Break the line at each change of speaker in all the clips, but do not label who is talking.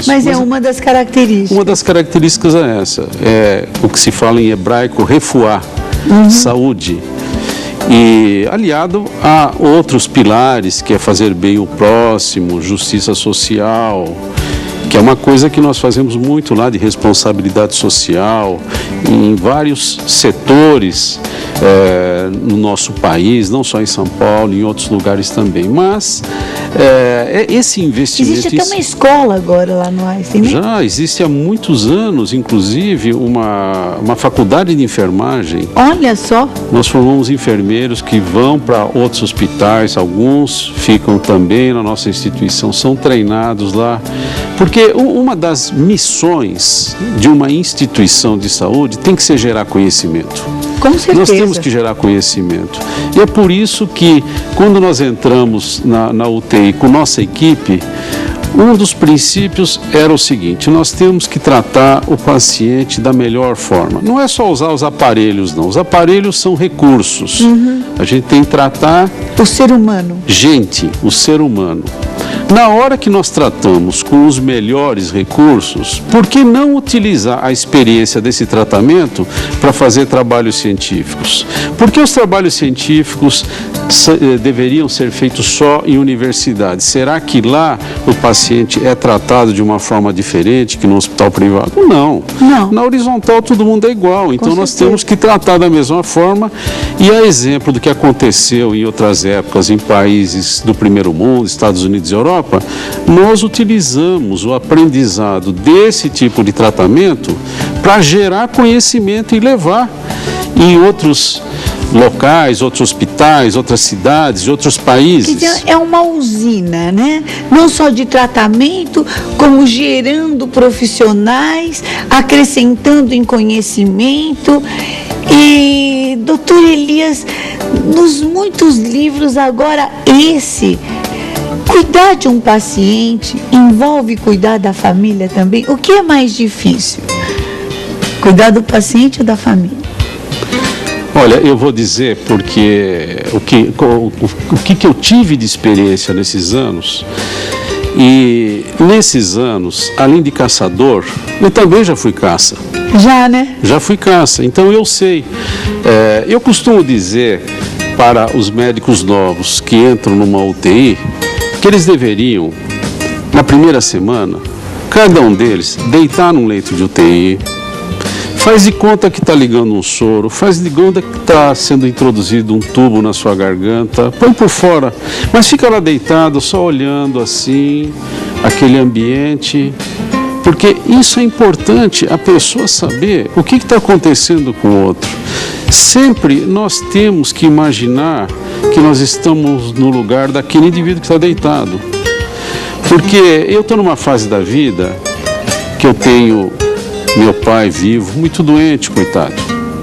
isso.
Mas é uma das características.
Uma das características é essa, é o que se fala em hebraico, refuá, saúde. E aliado a outros pilares, que é fazer bem o próximo, justiça social, que é uma coisa que nós fazemos muito lá de responsabilidade social, em vários setores no nosso país, não só em São Paulo, em outros lugares também. Mas esse investimento...
Existe até uma escola agora lá no Einstein, né?
Já existe há muitos anos, inclusive, uma faculdade de enfermagem.
Olha só!
Nós formamos enfermeiros que vão para outros hospitais, alguns ficam também na nossa instituição, são treinados lá. Porque uma das missões de uma instituição de saúde tem que ser gerar conhecimento.
Com certeza.
Nós temos que gerar conhecimento. E é por isso que, quando nós entramos na UTI com nossa equipe, um dos princípios era o seguinte: nós temos que tratar o paciente da melhor forma. Não é só usar os aparelhos, não. Os aparelhos são recursos. A gente tem que tratar...
O ser humano.
Gente, o ser humano. Na hora que nós tratamos com os melhores recursos, por que não utilizar a experiência desse tratamento para fazer trabalhos científicos? Porque os trabalhos científicos deveriam ser feitos só em universidades. Será que lá o paciente é tratado de uma forma diferente que no hospital privado? Não. Na horizontal todo mundo é igual, então nós temos que tratar da mesma forma. E a exemplo do que aconteceu em outras épocas em países do primeiro mundo, Estados Unidos e Europa, nós utilizamos o aprendizado desse tipo de tratamento para gerar conhecimento e levar em outros locais, outros hospitais, outras cidades, outros países.
Quer dizer, é uma usina, né? Não só de tratamento, como gerando profissionais, acrescentando em conhecimento. E, doutor Elias, nos muitos livros agora cuidar de um paciente envolve cuidar da família também. O que é mais difícil? Cuidar do paciente ou da família?
Olha, eu vou dizer porque o que eu tive de experiência nesses anos, e nesses anos, além de caçador, eu também já fui caça.
Já, né?
Já fui caça, então eu sei. Eu costumo dizer para os médicos novos que entram numa UTI, que eles deveriam, na primeira semana, cada um deles deitar num leito de UTI, faz de conta que está ligando um soro, faz de conta que está sendo introduzido um tubo na sua garganta, põe por fora, mas fica lá deitado, só olhando assim, aquele ambiente, porque isso é importante, a pessoa saber o que está acontecendo com o outro. Sempre nós temos que imaginar que nós estamos no lugar daquele indivíduo que está deitado. Porque eu estou numa fase da vida que eu tenho meu pai vivo, muito doente, coitado,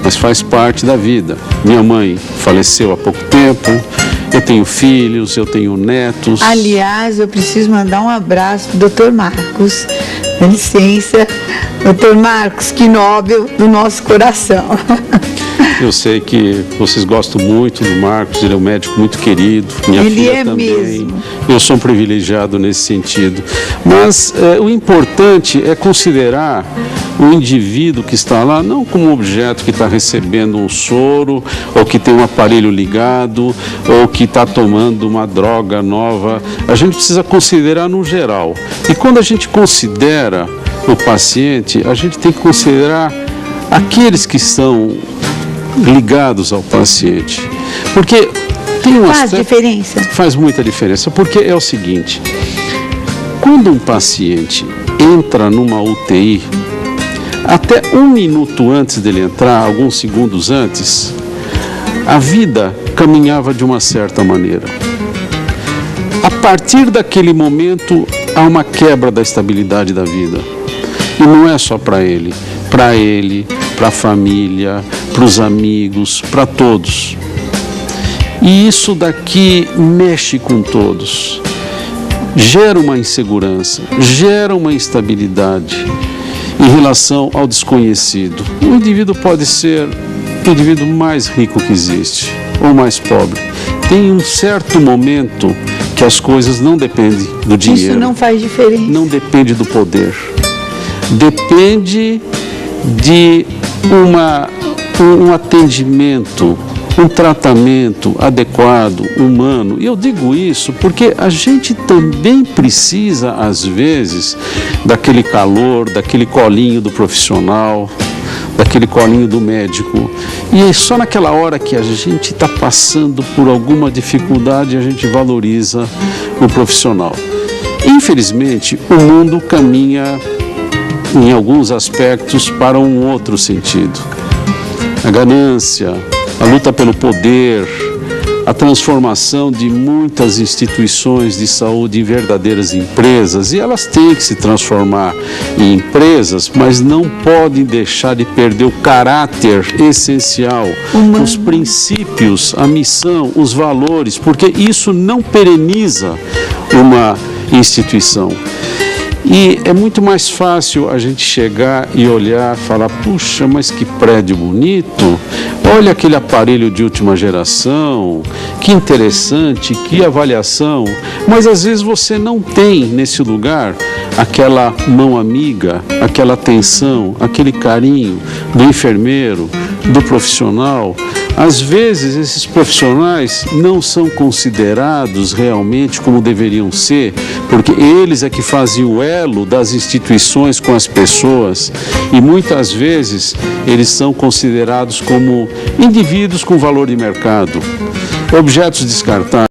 mas faz parte da vida. Minha mãe faleceu há pouco tempo, eu tenho filhos, eu tenho netos.
Aliás, eu preciso mandar um abraço para o Dr. Marcos. Dá licença, Dr. Marcos, que Nobel do nosso coração.
Eu sei que vocês gostam muito do Marcos, ele é um médico muito querido, minha filha também. Mesmo. Eu sou um privilegiado nesse sentido. Mas o importante é considerar o indivíduo que está lá não como um objeto que está recebendo um soro, ou que tem um aparelho ligado, ou que está tomando uma droga nova. A gente precisa considerar no geral. E quando a gente considera o paciente, a gente tem que considerar aqueles que são ligados ao paciente, porque tem uma
faz diferença.
Faz muita diferença, porque é o seguinte: quando um paciente entra numa UTI, até um minuto antes dele entrar, alguns segundos antes, a vida caminhava de uma certa maneira. A partir daquele momento, há uma quebra da estabilidade da vida, e não é só para ele, para a família, para os amigos, para todos. E isso daqui mexe com todos. Gera uma insegurança, gera uma instabilidade em relação ao desconhecido. O indivíduo pode ser o indivíduo mais rico que existe, ou mais pobre. Tem um certo momento que as coisas não dependem do dinheiro.
Isso não faz diferença.
Não depende do poder. Depende de um atendimento, um tratamento adequado, humano. E eu digo isso porque a gente também precisa, às vezes, daquele calor, daquele colinho do profissional, daquele colinho do médico. E é só naquela hora que a gente está passando por alguma dificuldade, a gente valoriza o profissional. Infelizmente, o mundo caminha, em alguns aspectos, para um outro sentido. A ganância, a luta pelo poder, a transformação de muitas instituições de saúde em verdadeiras empresas, e elas têm que se transformar em empresas, mas não podem deixar de perder o caráter essencial, os princípios, a missão, os valores, porque isso não pereniza uma instituição. E é muito mais fácil a gente chegar e olhar, falar, puxa, mas que prédio bonito, olha aquele aparelho de última geração, que interessante, que avaliação. Mas às vezes você não tem nesse lugar aquela mão amiga, aquela atenção, aquele carinho do enfermeiro, do profissional. Às vezes esses profissionais não são considerados realmente como deveriam ser, porque eles é que fazem o elo das instituições com as pessoas, e muitas vezes eles são considerados como indivíduos com valor de mercado, objetos descartáveis.